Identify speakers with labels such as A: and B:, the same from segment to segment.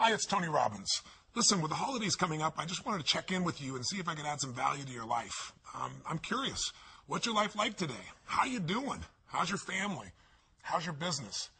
A: Hi, it's Tony Robbins. Listen, with the holidays coming up, I just wanted to check in with you and see if I could add some value to your life. I'm curious, what's your life like today? How you doing? How's your family? How's your business?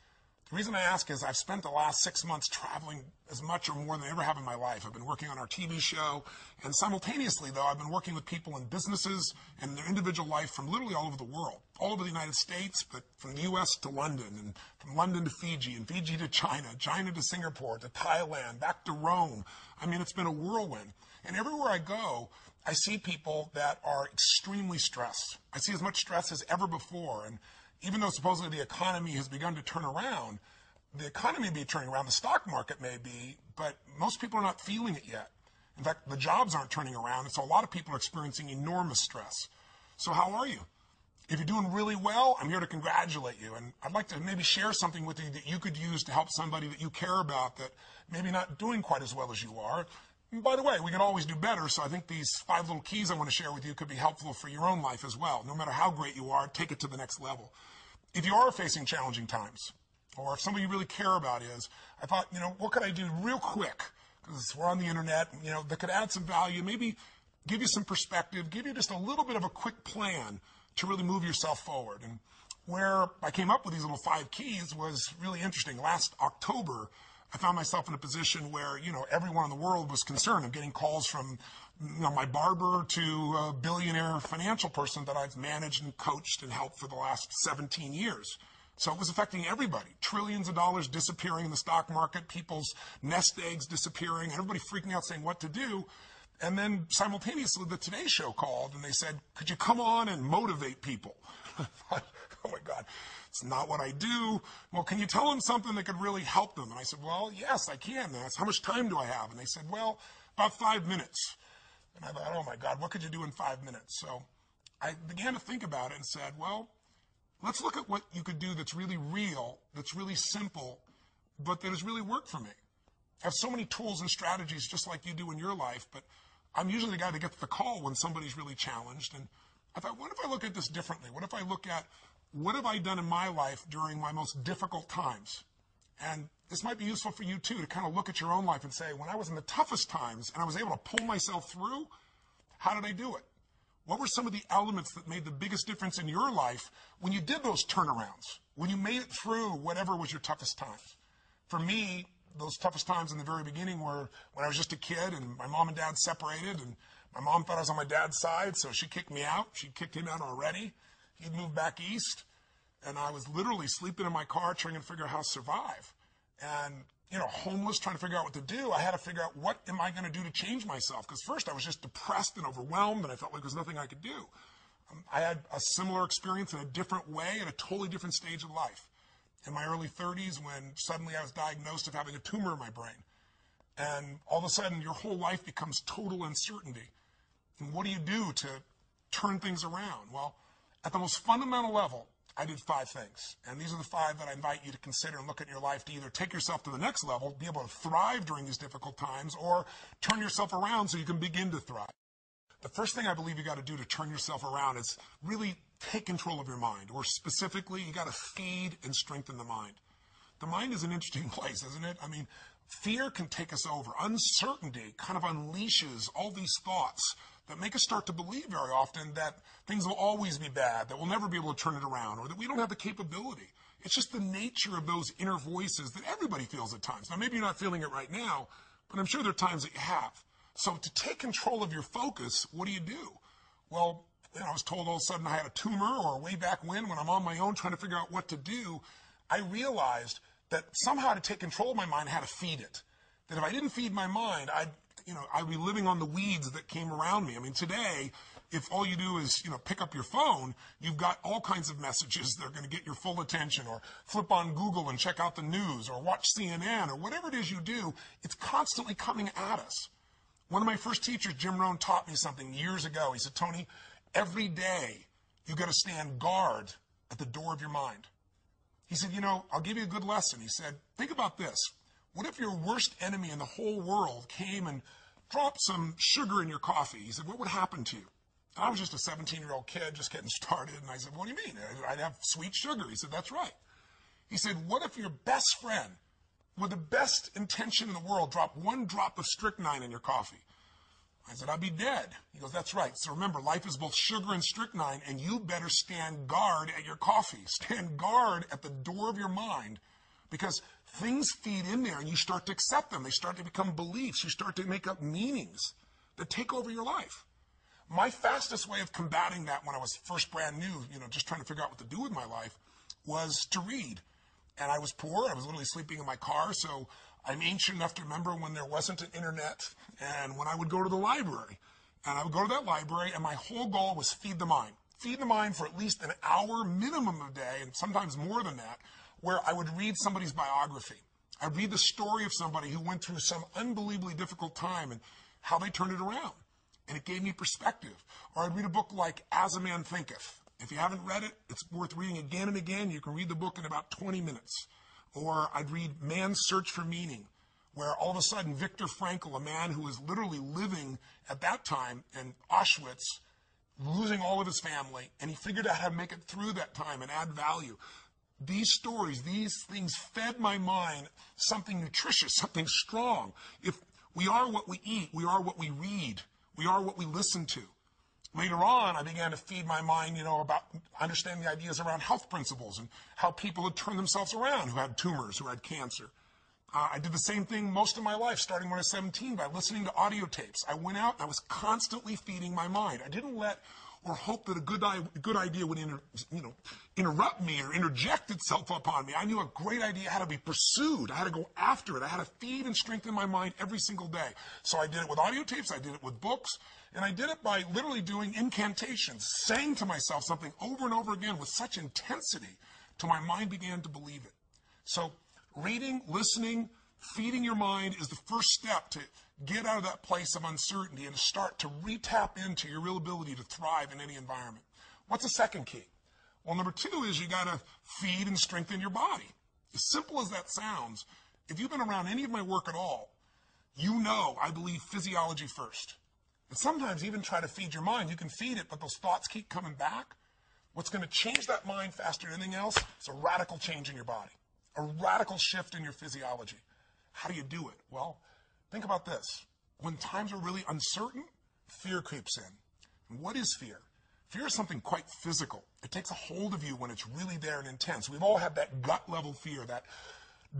A: The reason I ask is I've spent the last 6 months traveling as much or more than I ever have in my life. I've been working on our TV show, and simultaneously, though, I've been working with people in businesses and their individual life from literally all over the world, all over the United States, but from the U.S. to London, and from London to Fiji, and Fiji to China, China to Singapore, to Thailand, back to Rome. I mean, it's been a whirlwind. And everywhere I go, I see people that are extremely stressed. I see as much stress as ever before, and even though supposedly the economy has begun to turn around, the economy may be turning around, the stock market may be, but most people are not feeling it yet. In fact, the jobs aren't turning around, and so a lot of people are experiencing enormous stress. So how are you? If you're doing really well, I'm here to congratulate you, and I'd like to maybe share something with you that you could use to help somebody that you care about that maybe not doing quite as well as you are. And by the way, we can always do better, so I think these 5 little keys I want to share with you could be helpful for your own life as well. No matter how great you are, take it to the next level. If you are facing challenging times, or if somebody you really care about is, I thought, what could I do real quick, because we're on the internet, that could add some value, maybe give you some perspective, give you just a little bit of a quick plan to really move yourself forward. And where I came up with these little 5 keys was really interesting. Last October, I found myself in a position where, everyone in the world was concerned. I'm getting calls from, my barber to a billionaire financial person that I've managed and coached and helped for the last 17 years. So it was affecting everybody. Trillions of dollars disappearing in the stock market, people's nest eggs disappearing, everybody freaking out saying what to do. And then simultaneously, the Today Show called and they said, could you come on and motivate people? I thought, oh my God, it's not what I do. Well, can you tell them something that could really help them? And I said, well, yes, I can. And I said, how much time do I have? And they said, well, about 5 minutes. And I thought, oh my God, what could you do in 5 minutes? So I began to think about it and said, well, let's look at what you could do that's really real, that's really simple, but that has really worked for me. I have so many tools and strategies just like you do in your life, but I'm usually the guy that gets the call when somebody's really challenged. And I thought, what if I look at this differently? What if I look at what have I done in my life during my most difficult times? And this might be useful for you too, to kind of look at your own life and say, when I was in the toughest times and I was able to pull myself through, how did I do it? What were some of the elements that made the biggest difference in your life when you did those turnarounds, when you made it through whatever was your toughest times? For me, those toughest times in the very beginning were when I was just a kid and my mom and dad separated, and my mom thought I was on my dad's side, so she kicked me out. She kicked him out already. He'd moved back east, and I was literally sleeping in my car trying to figure out how to survive. And, homeless, trying to figure out what to do. I had to figure out, what am I going to do to change myself? Because first I was just depressed and overwhelmed, and I felt like there was nothing I could do. I had a similar experience in a different way at a totally different stage of life. In my early 30s, when suddenly I was diagnosed of having a tumor in my brain. And all of a sudden, your whole life becomes total uncertainty. And what do you do to turn things around? Well, at the most fundamental level, I did 5 things. And these are the 5 that I invite you to consider and look at in your life to either take yourself to the next level, be able to thrive during these difficult times, or turn yourself around so you can begin to thrive. The first thing I believe you got to do to turn yourself around is really take control of your mind, or specifically, you got to feed and strengthen the mind. The mind is an interesting place, isn't it? I mean, fear can take us over. Uncertainty kind of unleashes all these thoughts that make us start to believe very often that things will always be bad, that we'll never be able to turn it around, or that we don't have the capability. It's just the nature of those inner voices that everybody feels at times. Now, maybe you're not feeling it right now, but I'm sure there are times that you have. So to take control of your focus, what do you do? Well, I was told all of a sudden I had a tumor, or way back when I'm on my own trying to figure out what to do, I realized that somehow to take control of my mind, I had to feed it. That if I didn't feed my mind, I'd be living on the weeds that came around me. I mean, today, if all you do is, pick up your phone, you've got all kinds of messages that are going to get your full attention, or flip on Google and check out the news, or watch CNN, or whatever it is you do, it's constantly coming at us. One of my first teachers, Jim Rohn, taught me something years ago. He said, Tony, every day you got to stand guard at the door of your mind. He said, I'll give you a good lesson. He said, think about this. What if your worst enemy in the whole world came and dropped some sugar in your coffee? He said, what would happen to you? And I was just a 17-year-old kid just getting started. And I said, what do you mean? I'd have sweet sugar. He said, that's right. He said, what if your best friend with the best intention in the world, drop one drop of strychnine in your coffee? I said, I'd be dead. He goes, that's right. So remember, life is both sugar and strychnine, and you better stand guard at your coffee. Stand guard at the door of your mind, because things feed in there and you start to accept them. They start to become beliefs. You start to make up meanings that take over your life. My fastest way of combating that when I was first brand new, just trying to figure out what to do with my life, was to read. And I was poor. I was literally sleeping in my car, so I'm ancient enough to remember when there wasn't an internet and when I would go to the library. And I would go to that library, and my whole goal was feed the mind. Feed the mind for at least an hour minimum a day, and sometimes more than that, where I would read somebody's biography. I'd read the story of somebody who went through some unbelievably difficult time and how they turned it around. And it gave me perspective. Or I'd read a book like As a Man Thinketh. If you haven't read it, it's worth reading again and again. You can read the book in about 20 minutes. Or I'd read Man's Search for Meaning, where all of a sudden Viktor Frankl, a man who was literally living at that time in Auschwitz, losing all of his family, and he figured out how to make it through that time and add value. These stories, these things fed my mind something nutritious, something strong. If we are what we eat, we are what we read, we are what we listen to. Later on, I began to feed my mind, about understanding the ideas around health principles and how people had turned themselves around who had tumors, who had cancer. I did the same thing most of my life, starting when I was 17, by listening to audio tapes. I went out and I was constantly feeding my mind. I didn't let or hope that a good idea would interrupt me or interject itself upon me. I knew a great idea had to be pursued. I had to go after it. I had to feed and strengthen my mind every single day. So I did it with audio tapes. I did it with books. And I did it by literally doing incantations, saying to myself something over and over again with such intensity till my mind began to believe it. So reading, listening, feeding your mind is the first step to get out of that place of uncertainty and to start to re-tap into your real ability to thrive in any environment. What's the second key? Well, number 2 is you got to feed and strengthen your body. As simple as that sounds, if you've been around any of my work at all, I believe physiology first. And sometimes even try to feed your mind. You can feed it, but those thoughts keep coming back. What's going to change that mind faster than anything else is a radical change in your body, a radical shift in your physiology. How do you do it? Well, think about this. When times are really uncertain, fear creeps in. And what is fear? Fear is something quite physical. It takes a hold of you when it's really there and intense. We've all had that gut level fear, that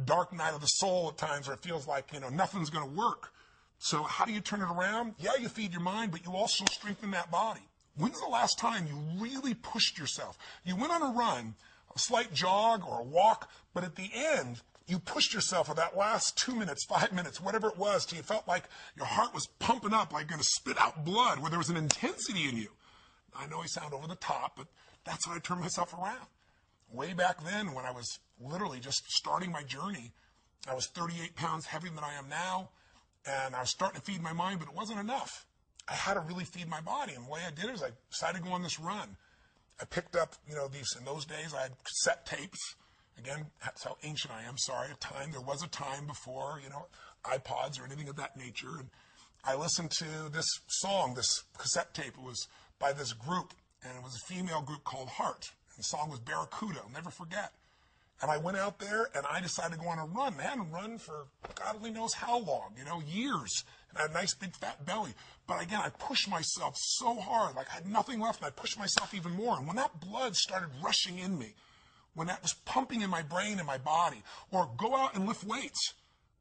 A: dark night of the soul at times where it feels like, nothing's going to work. So how do you turn it around? Yeah, you feed your mind, but you also strengthen that body. When's the last time you really pushed yourself? You went on a run, a slight jog or a walk, but at the end, you pushed yourself for that last 2 minutes, 5 minutes, whatever it was, till you felt like your heart was pumping up, like going to spit out blood, where there was an intensity in you. I know I sound over the top, but that's how I turned myself around. Way back then, when I was literally just starting my journey, I was 38 pounds heavier than I am now, and I was starting to feed my mind, but it wasn't enough. I had to really feed my body, and the way I did it is I decided to go on this run. I picked up, in those days I had cassette tapes. Again, that's how ancient I am. Sorry, there was a time before, iPods or anything of that nature. And I listened to this song, this cassette tape. It was by this group, and it was a female group called Heart. And the song was Barracuda, I'll never forget. And I went out there, and I decided to go on a run. I hadn't run for God only knows how long, years. And I had a nice big fat belly. But again, I pushed myself so hard, like I had nothing left, and I pushed myself even more. And when that blood started rushing in me, when that was pumping in my brain and my body, or go out and lift weights,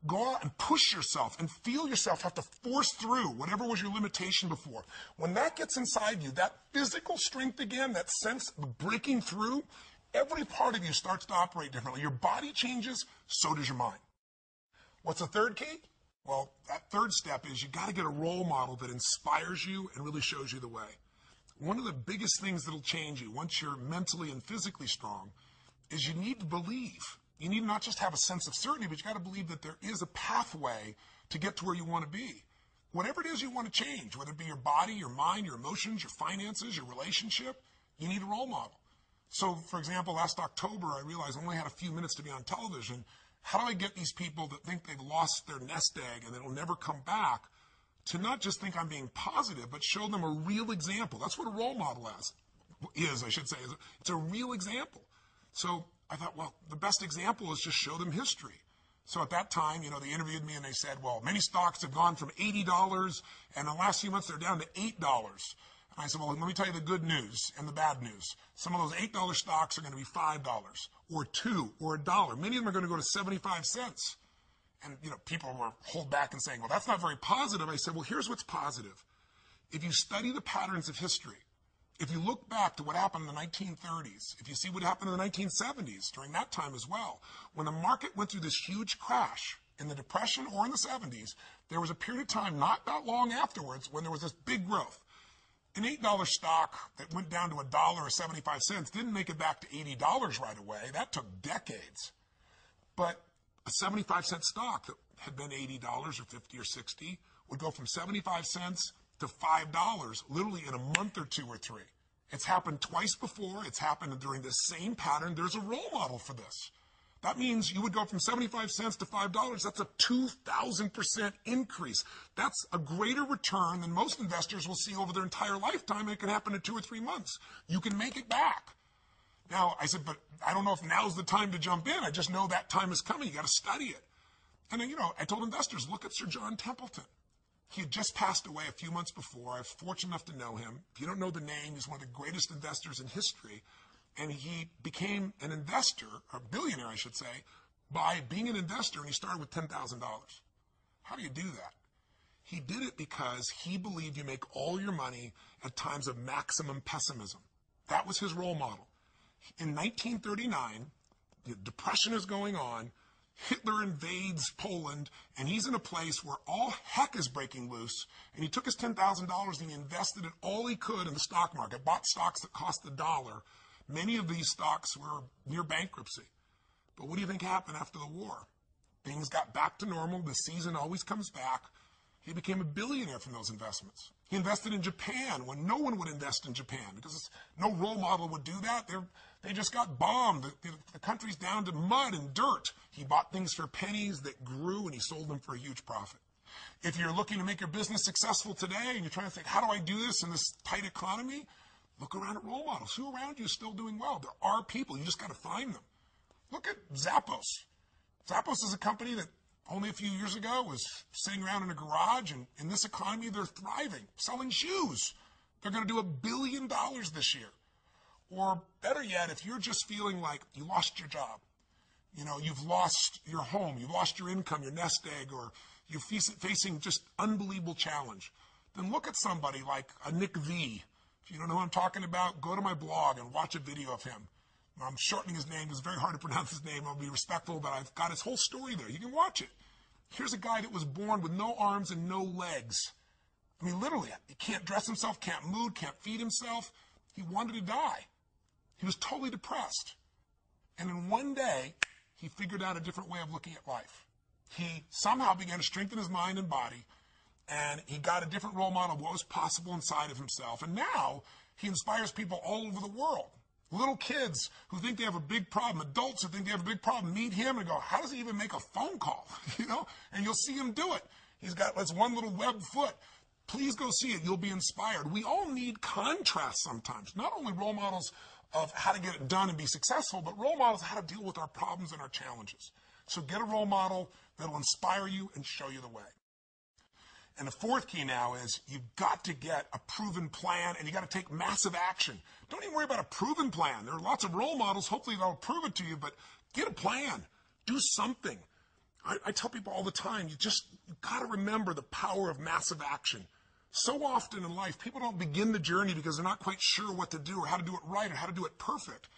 A: go out and push yourself and feel yourself have to force through whatever was your limitation before. When that gets inside you, that physical strength again, that sense of breaking through, every part of you starts to operate differently. Your body changes, so does your mind. What's the third key? Well, that third step is you got to get a role model that inspires you and really shows you the way. One of the biggest things that'll change you once you're mentally and physically strong is you need to believe. You need to not just have a sense of certainty, but you got to believe that there is a pathway to get to where you want to be. Whatever it is you want to change, whether it be your body, your mind, your emotions, your finances, your relationship, you need a role model. So, for example, last October, I realized I only had a few minutes to be on television. How do I get these people that think they've lost their nest egg and it'll never come back to not just think I'm being positive, but show them a real example? That's what a role model is. It's a real example. So I thought, well, the best example is just show them history. So at that time, they interviewed me and they said, well, many stocks have gone from $80 and in the last few months they're down to $8. And I said, well, let me tell you the good news and the bad news. Some of those $8 stocks are going to be $5 or $2 or $1. Many of them are going to go to 75 cents. And, people were hold back and saying, well, that's not very positive. I said, well, here's what's positive. If you study the patterns of history, if you look back to what happened in the 1930s, if you see what happened in the 1970s, during that time as well, when the market went through this huge crash in the Depression or in the 70s, there was a period of time not that long afterwards when there was this big growth. An $8 stock that went down to $1 or 75 cents didn't make it back to $80 right away. That took decades. But a 75-cent stock that had been $80 or 50 or 60 would go from 75 cents to $5 literally in a month or 2 or 3. It's happened twice before. It's happened during the same pattern. There's a role model for this. That means you would go from 75 cents to $5. That's a 2,000% increase. That's a greater return than most investors will see over their entire lifetime. It can happen in 2 or 3 months. You can make it back. Now, I said, but I don't know if now's the time to jump in. I just know that time is coming. You got to study it. And then, I told investors, look at Sir John Templeton. He had just passed away a few months before. I was fortunate enough to know him. If you don't know the name, he's one of the greatest investors in history. And he became an investor, a billionaire, I should say, by being an investor, and he started with $10,000. How do you do that? He did it because he believed you make all your money at times of maximum pessimism. That was his role model. In 1939, the Depression is going on. Hitler invades Poland, and he's in a place where all heck is breaking loose, and he took his $10,000 and he invested it all he could in the stock market, bought stocks that cost $1. Many of these stocks were near bankruptcy. But what do you think happened after the war? Things got back to normal. The season always comes back. He became a billionaire from those investments. He invested in Japan when no one would invest in Japan because no role model would do that. They just got bombed. The country's down to mud and dirt. He bought things for pennies that grew, and he sold them for a huge profit. If you're looking to make your business successful today and you're trying to think, how do I do this in this tight economy? Look around at role models. Who around you is still doing well? There are people. You just got to find them. Look at Zappos. Zappos is a company that only a few years ago was sitting around in a garage, and in this economy, they're thriving, selling shoes. They're going to do $1 billion this year. Or better yet, if you're just feeling like you lost your job, you've lost your home, you've lost your income, your nest egg, or you're facing just unbelievable challenge, then look at somebody like a Nick V. If you don't know who I'm talking about, go to my blog and watch a video of him. I'm shortening his name. It's very hard to pronounce his name. I'll be respectful, but I've got his whole story there. You can watch it. Here's a guy that was born with no arms and no legs. I mean, literally, he can't dress himself, can't move, can't feed himself. He wanted to die. He was totally depressed. And in one day, he figured out a different way of looking at life. He somehow began to strengthen his mind and body, and he got a different role model of what was possible inside of himself. And now he inspires people all over the world. Little kids who think they have a big problem, adults who think they have a big problem, meet him and go, how does he even make a phone call? And you'll see him do it. He's got this one little web foot. Please go see it. You'll be inspired. We all need contrast sometimes. Not only role models of how to get it done and be successful, but role models of how to deal with our problems and our challenges. So get a role model that'll inspire you and show you the way. And the fourth key now is you've got to get a proven plan, and you got to take massive action. Don't even worry about a proven plan. There are lots of role models. Hopefully they'll prove it to you, but get a plan. Do something. I tell people all the time, you got to remember the power of massive action. So often in life, people don't begin the journey because they're not quite sure what to do or how to do it right or how to do it perfect.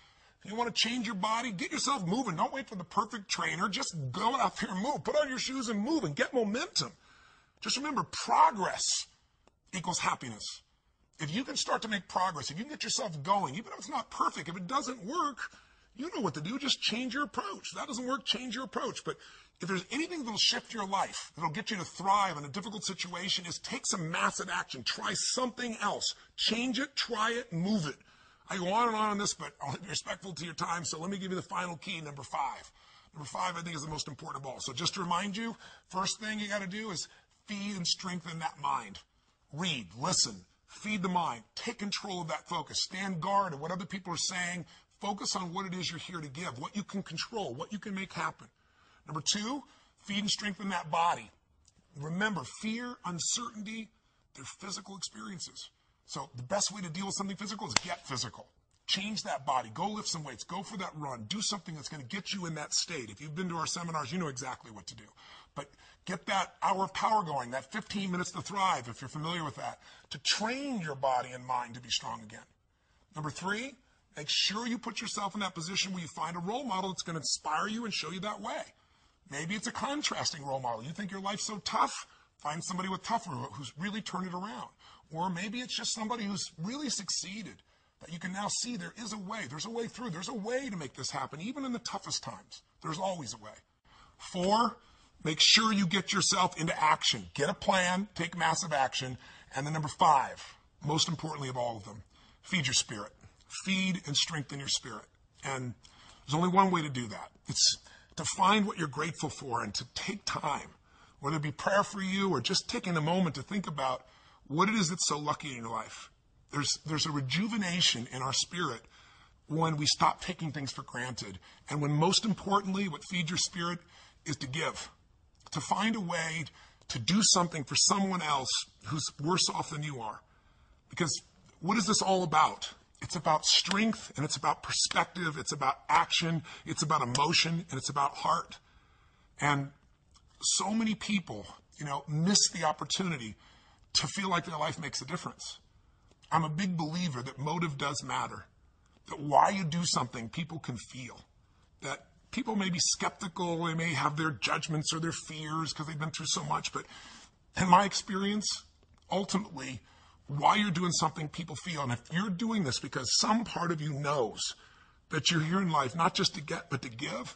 A: If you want to change your body, get yourself moving. Don't wait for the perfect trainer. Just go out there and move. Put on your shoes and move and get momentum. Just remember, progress equals happiness. If you can start to make progress, if you can get yourself going, even if it's not perfect, if it doesn't work, you know what to do. Just change your approach. If that doesn't work, change your approach. But if there's anything that'll shift your life, that'll get you to thrive in a difficult situation, is take some massive action. Try something else. Change it, try it, move it. I go on and on this, but I'll be respectful to your time, so let me give you the final key, number 5. Number 5, I think, is the most important of all. So just to remind you, first thing you got to do is feed and strengthen that mind. Read, listen, feed the mind. Take control of that focus. Stand guard at what other people are saying. Focus on what it is you're here to give, what you can control, what you can make happen. Number 2, Feed and strengthen that body. Remember, fear, uncertainty, they're physical experiences. So the best way to deal with something physical is get physical. Change that body. Go lift some weights. Go for that run. Do something that's going to get you in that state. If you've been to our seminars, you know exactly what to do. But get that hour of power going, that 15 minutes to thrive, if you're familiar with that, to train your body and mind to be strong again. Number 3, make sure you put yourself in that position where you find a role model that's going to inspire you and show you that way. Maybe it's a contrasting role model. You think your life's so tough? Find somebody with tougher who's really turned it around. Or maybe it's just somebody who's really succeeded, that you can now see there is a way. There's a way through. There's a way to make this happen, even in the toughest times. There's always a way. 4, make sure you get yourself into action. Get a plan, take massive action. And then number 5, most importantly of all of them, feed your spirit. Feed and strengthen your spirit. And there's only one way to do that. It's to find what you're grateful for and to take time, whether it be prayer for you or just taking a moment to think about what it is that's so lucky in your life. There's a rejuvenation in our spirit when we stop taking things for granted. And when most importantly, what feeds your spirit is to give, to find a way to do something for someone else who's worse off than you are. Because what is this all about? It's about strength, and it's about perspective, it's about action, it's about emotion, and it's about heart. And so many people, miss the opportunity to feel like their life makes a difference. I'm a big believer that motive does matter, that why you do something people can feel, that people may be skeptical, they may have their judgments or their fears because they've been through so much, but in my experience, ultimately, why you're doing something people feel, and if you're doing this because some part of you knows that you're here in life not just to get but to give,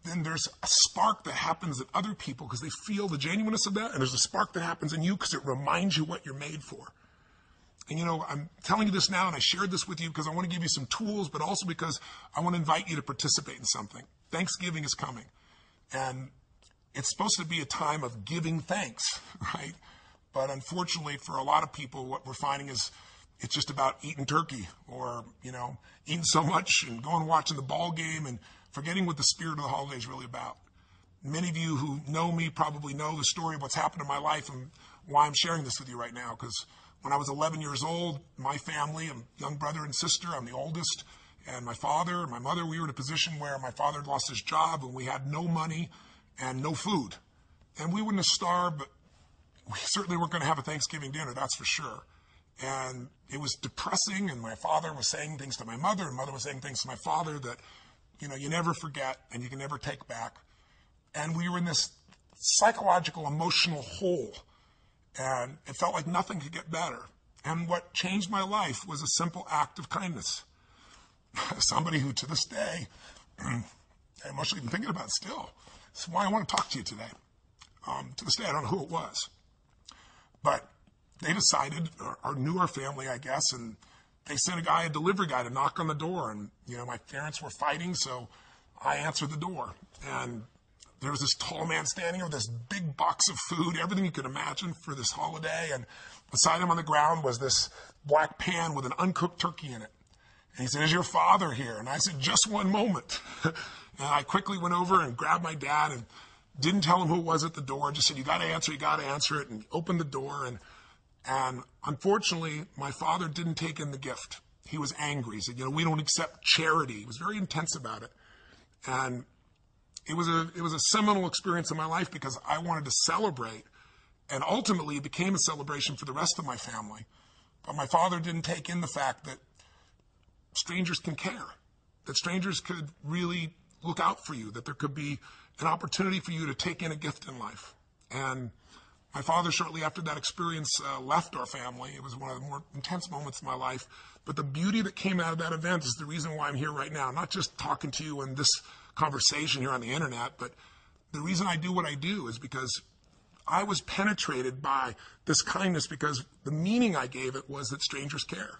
A: then there's a spark that happens in other people because they feel the genuineness of that, and there's a spark that happens in you because it reminds you what you're made for. And I'm telling you this now, and I shared this with you because I want to give you some tools, but also because I want to invite you to participate in something. Thanksgiving is coming, and it's supposed to be a time of giving thanks, right? But unfortunately, for a lot of people, what we're finding is it's just about eating turkey or, eating so much and going and watching the ball game and forgetting what the spirit of the holiday is really about. Many of you who know me probably know the story of what's happened in my life and why I'm sharing this with you right now. Because when I was 11 years old, my family, a young brother and sister, I'm the oldest, and my father and my mother, we were in a position where my father had lost his job and we had no money and no food. And we wouldn't have starved, but we certainly weren't going to have a Thanksgiving dinner, that's for sure. And it was depressing, and my father was saying things to my mother, and mother was saying things to my father that, you never forget and you can never take back. And we were in this psychological, emotional hole, and it felt like nothing could get better. And what changed my life was a simple act of kindness. Somebody who, to this day, I'm emotionally even thinking about it still. That's why I want to talk to you today. To this day, I don't know who it was. But they decided, or knew our family, I guess, and they sent a delivery guy to knock on the door. And, my parents were fighting, so I answered the door. And there was this tall man standing with this big box of food, everything you could imagine for this holiday. And beside him on the ground was this black pan with an uncooked turkey in it. And he said, "Is your father here?" And I said, "Just one moment." And I quickly went over and grabbed my dad and didn't tell him who it was at the door. Just said, you got to answer it. And opened the door. And unfortunately, my father didn't take in the gift. He was angry. He said, "We don't accept charity." He was very intense about it. And it was a seminal experience in my life because I wanted to celebrate. And ultimately, it became a celebration for the rest of my family. But my father didn't take in the fact that strangers can care, that strangers could really look out for you, that there could be an opportunity for you to take in a gift in life. And my father, shortly after that experience, left our family. It was one of the more intense moments of my life. But the beauty that came out of that event is the reason why I'm here right now. Not just talking to you in this conversation here on the internet, but the reason I do what I do is because I was penetrated by this kindness because the meaning I gave it was that strangers care.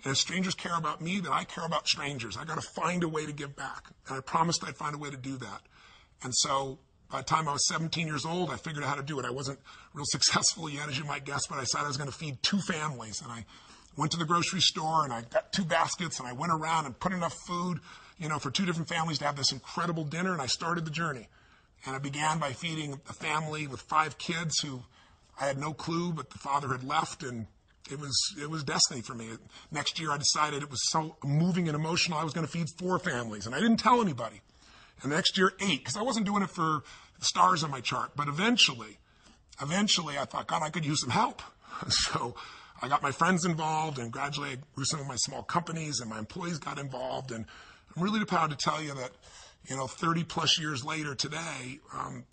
A: And if strangers care about me, then I care about strangers. I got to find a way to give back. And I promised I'd find a way to do that. And so by the time I was 17 years old, I figured out how to do it. I wasn't real successful yet, as you might guess, but I decided I was going to feed 2 families. And I went to the grocery store and I got 2 baskets and I went around and put enough food, for 2 different families to have this incredible dinner. And I started the journey. And I began by feeding a family with 5 kids who I had no clue, but the father had left, and it was destiny for me. Next year I decided it was so moving and emotional I was going to feed 4 families, and I didn't tell anybody. And the next year 8, because I wasn't doing it for the stars on my chart. But eventually I thought, God, I could use some help. So I got my friends involved, and gradually I grew some of my small companies, and my employees got involved. And I'm really proud to tell you that, 30 plus years later today,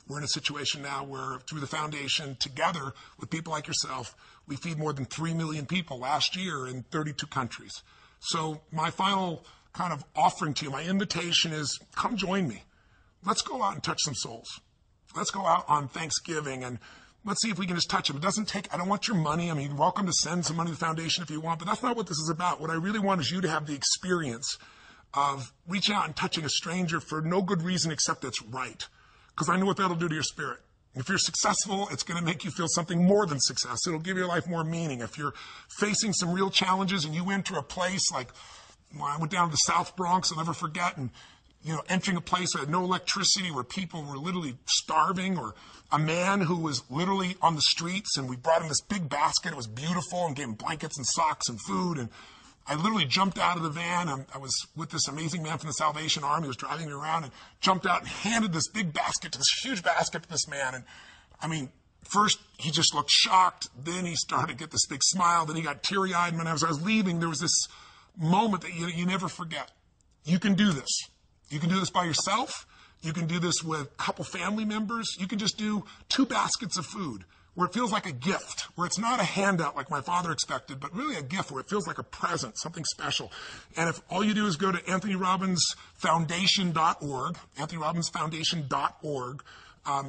A: we're in a situation now where through the foundation, together with people like yourself, we feed more than 3 million people last year in 32 countries. So my final kind of offering to you, my invitation is, come join me. Let's go out and touch some souls. Let's go out on Thanksgiving and let's see if we can just touch them. It doesn't take, I don't want your money. I mean, you're welcome to send some money to the foundation if you want, but that's not what this is about. What I really want is you to have the experience of reaching out and touching a stranger for no good reason except it's right. Because I know what that'll do to your spirit. If you're successful, it's going to make you feel something more than success. It'll give your life more meaning. If you're facing some real challenges and you enter a place like, I went down to the South Bronx, I'll never forget, and entering a place that had no electricity where people were literally starving, or a man who was literally on the streets, and we brought him this big basket. It was beautiful, and gave him blankets and socks and food. And I literally jumped out of the van. And I was with this amazing man from the Salvation Army who was driving me around, and jumped out and handed this big basket, this huge basket to this man. And I mean, first he just looked shocked. Then he started to get this big smile. Then he got teary-eyed. And as I was leaving, there was this moment that you never forget. You can do this. You can do this by yourself. You can do this with a couple family members. You can just do 2 baskets of food where it feels like a gift, where it's not a handout like my father expected, but really a gift where it feels like a present, something special. And if all you do is go to AnthonyRobbinsFoundation.org, AnthonyRobbinsFoundation.org,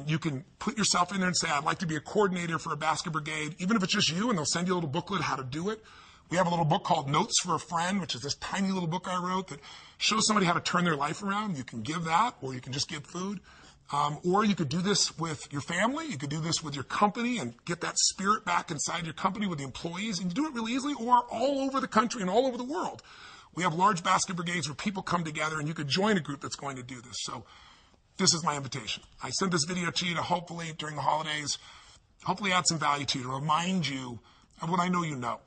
A: you can put yourself in there and say, I'd like to be a coordinator for a basket brigade, even if it's just you, and they'll send you a little booklet how to do it. We have a little book called Notes for a Friend, which is this tiny little book I wrote that shows somebody how to turn their life around. You can give that, or you can just give food. Or you could do this with your family. You could do this with your company and get that spirit back inside your company with the employees. And you do it really easily, or all over the country and all over the world. We have large basket brigades where people come together, and you could join a group that's going to do this. So this is my invitation. I sent this video to you to hopefully, during the holidays, hopefully add some value to you, to remind you of what I know you know.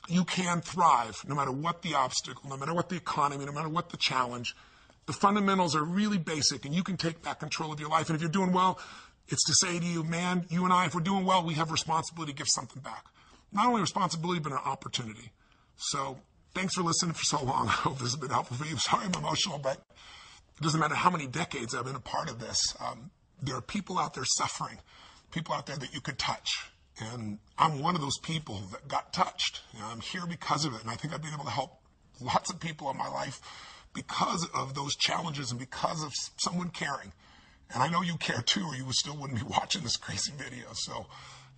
A: You can thrive no matter what the obstacle, no matter what the economy, no matter what the challenge. The fundamentals are really basic, and you can take back control of your life. And if you're doing well, it's to say to you, man, you and I, if we're doing well, we have responsibility to give something back. Not only responsibility, but an opportunity. So thanks for listening for so long. I hope this has been helpful for you. Sorry I'm emotional, but it doesn't matter how many decades I've been a part of this. There are people out there suffering, people out there that you could touch. And I'm one of those people that got touched. I'm here because of it. And I think I've been able to help lots of people in my life because of those challenges and because of someone caring. And I know you care too, or you still wouldn't be watching this crazy video. So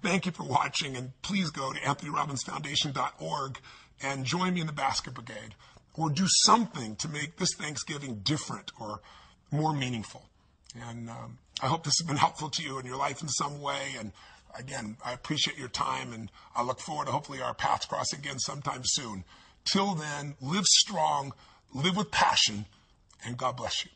A: thank you for watching. And please go to AnthonyRobbinsFoundation.org and join me in the Basket Brigade, or do something to make this Thanksgiving different or more meaningful. And I hope this has been helpful to you in your life in some way. And again, I appreciate your time, and I look forward to hopefully our paths crossing again sometime soon. Till then, live strong, live with passion, and God bless you.